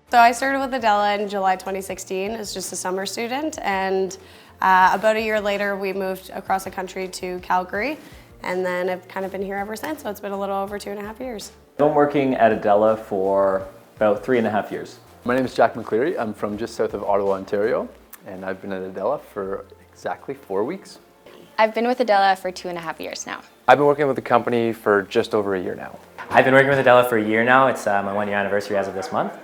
So I started with Adela in July 2016 as just a summer student, and about a year later we moved across the country to Calgary, and then I've kind of been here ever since, so it's been a little over 2.5 years. I've been working at Addella for about 3.5 years. My name is Jack McCleary. I'm from just south of Ottawa, Ontario, and I've been at Addella for exactly 4 weeks. I've been with Adela for 2.5 years now. I've been working with the company for just over a year now. I've been working with Adela for a year now. It's my 1 year anniversary as of this month.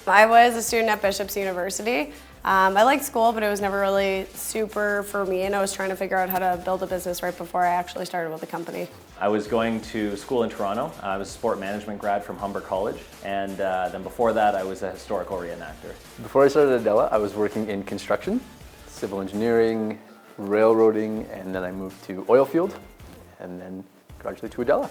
I was a student at Bishop's University. I liked school, but it was never really super for me, and I was trying to figure out how to build a business right before I actually started with the company. I was going to school in Toronto. I was a sport management grad from Humber College, and then before that I was a historical reenactor. Before I started at Addella, I was working in construction, civil engineering, railroading, and then I moved to oil field, and then gradually to Addella.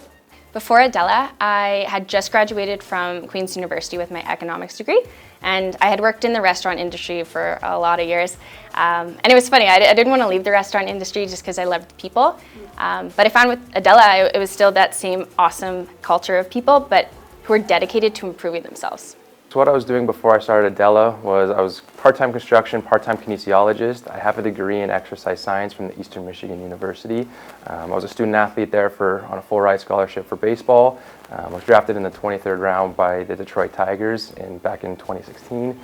Before Adela, I had just graduated from Queen's University with my economics degree, and I had worked in the restaurant industry for a lot of years. And it was funny, I didn't want to leave the restaurant industry just because I loved people. But I found with Adela, it was still that same awesome culture of people, but who were dedicated to improving themselves. So what I was doing before I started Adella was I was part-time construction, part-time kinesiologist. I have a degree in exercise science from the Eastern Michigan University. I was a student athlete there on a full-ride scholarship for baseball. I was drafted in the 23rd round by the Detroit Tigers back in 2016.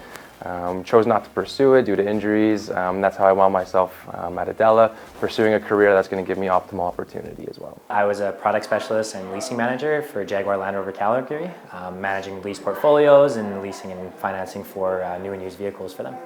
Chose not to pursue it due to injuries. That's how I wound myself at Addella, pursuing a career that's going to give me optimal opportunity as well. I was a product specialist and leasing manager for Jaguar Land Rover Calgary, managing lease portfolios and leasing and financing for new and used vehicles for them.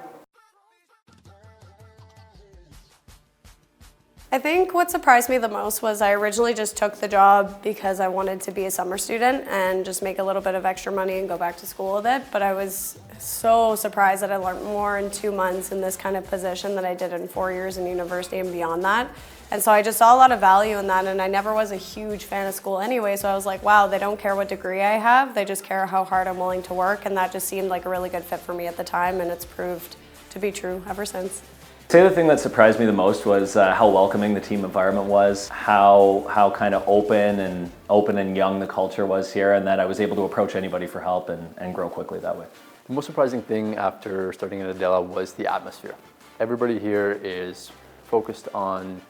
I think what surprised me the most was I originally just took the job because I wanted to be a summer student and just make a little bit of extra money and go back to school with it. But I was so surprised that I learned more in 2 months in this kind of position than I did in 4 years in university and beyond that. And so I just saw a lot of value in that, and I never was a huge fan of school anyway, so I was like, wow, they don't care what degree I have, they just care how hard I'm willing to work, and that just seemed like a really good fit for me at the time, and it's proved to be true ever since. I'd say the thing that surprised me the most was how welcoming the team environment was, how kind of open and young the culture was here, and that I was able to approach anybody for help and grow quickly that way. The most surprising thing after starting at Addella was the atmosphere. Everybody here is focused on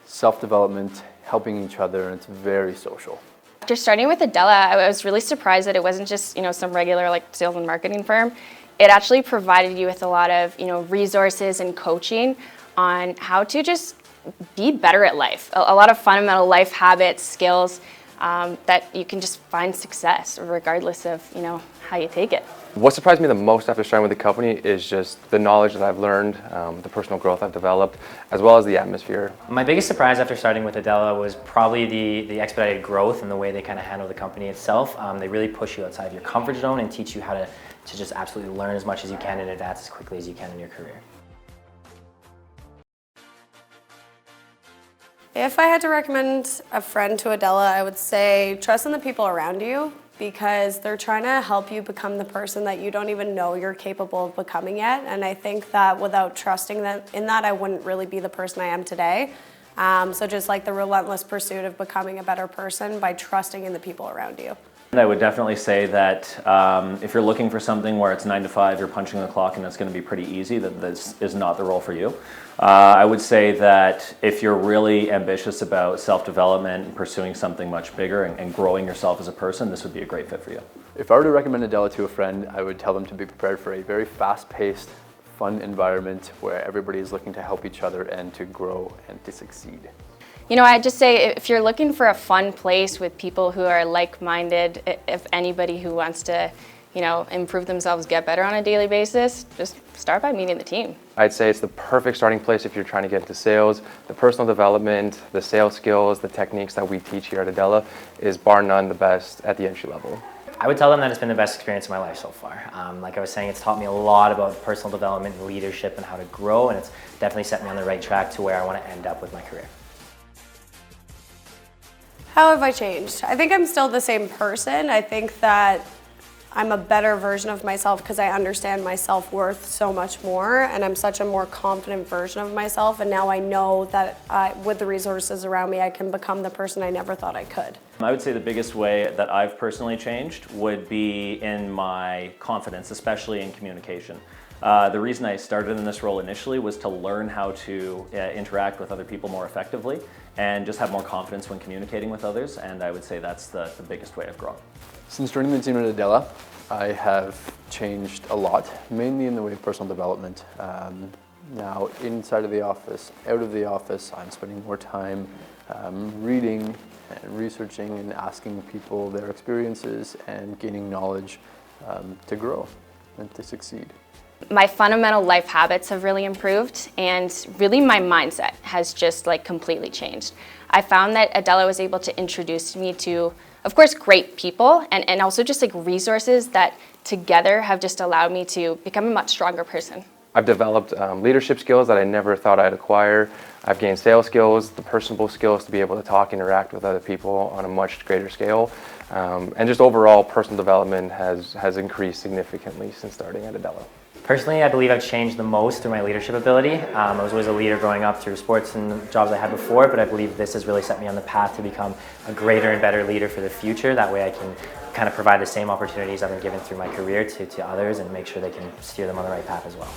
self-development, helping each other, and it's very social. After starting with Adela, I was really surprised that it wasn't just some regular sales and marketing firm. It actually provided you with a lot of resources and coaching on how to just be better at life. A lot of fundamental life habits, skills that you can just find success regardless of how you take it. What surprised me the most after starting with the company is just the knowledge that I've learned, the personal growth I've developed, as well as the atmosphere. My biggest surprise after starting with Adela was probably the expedited growth and the way they kind of handle the company itself. They really push you outside of your comfort zone and teach you how to just absolutely learn as much as you can and advance as quickly as you can in your career. If I had to recommend a friend to Adela, I would say trust in the people around you, because they're trying to help you become the person that you don't even know you're capable of becoming yet. And I think that without trusting them in that, I wouldn't really be the person I am today. So just like the relentless pursuit of becoming a better person by trusting in the people around you. And I would definitely say that if you're looking for something where it's 9 to 5, you're punching the clock and it's going to be pretty easy, that this is not the role for you. I would say that if you're really ambitious about self-development and pursuing something much bigger and growing yourself as a person, this would be a great fit for you. If I were to recommend Addella to a friend, I would tell them to be prepared for a very fast-paced, fun environment where everybody is looking to help each other and to grow and to succeed. I'd just say if you're looking for a fun place with people who are like-minded, if anybody who wants to, improve themselves, get better on a daily basis, just start by meeting the team. I'd say it's the perfect starting place if you're trying to get into sales. The personal development, the sales skills, the techniques that we teach here at Addella is bar none the best at the entry level. I would tell them that it's been the best experience of my life so far. Like I was saying, it's taught me a lot about personal development and leadership and how to grow, and it's definitely set me on the right track to where I want to end up with my career. How have I changed? I think I'm still the same person. I think that I'm a better version of myself because I understand my self-worth so much more, and I'm such a more confident version of myself, and now I know that with the resources around me, I can become the person I never thought I could. I would say the biggest way that I've personally changed would be in my confidence, especially in communication. The reason I started in this role initially was to learn how to interact with other people more effectively and just have more confidence when communicating with others, and I would say that's the biggest way I've grown. Since joining the team at Adela, I have changed a lot, mainly in the way of personal development. Now, inside of the office, out of the office, I'm spending more time reading and researching and asking people their experiences and gaining knowledge to grow and to succeed. My fundamental life habits have really improved, and really my mindset has just like completely changed. I found that Adela was able to introduce me to, of course, great people and also just like resources that together have just allowed me to become a much stronger person. I've developed leadership skills that I never thought I'd acquire. I've gained sales skills, the personable skills to be able to talk, interact with other people on a much greater scale. And just overall personal development has increased significantly since starting at Addella. Personally, I believe I've changed the most through my leadership ability. I was always a leader growing up through sports and the jobs I had before, but I believe this has really set me on the path to become a greater and better leader for the future. That way I can kind of provide the same opportunities I've been given through my career to others and make sure they can steer them on the right path as well.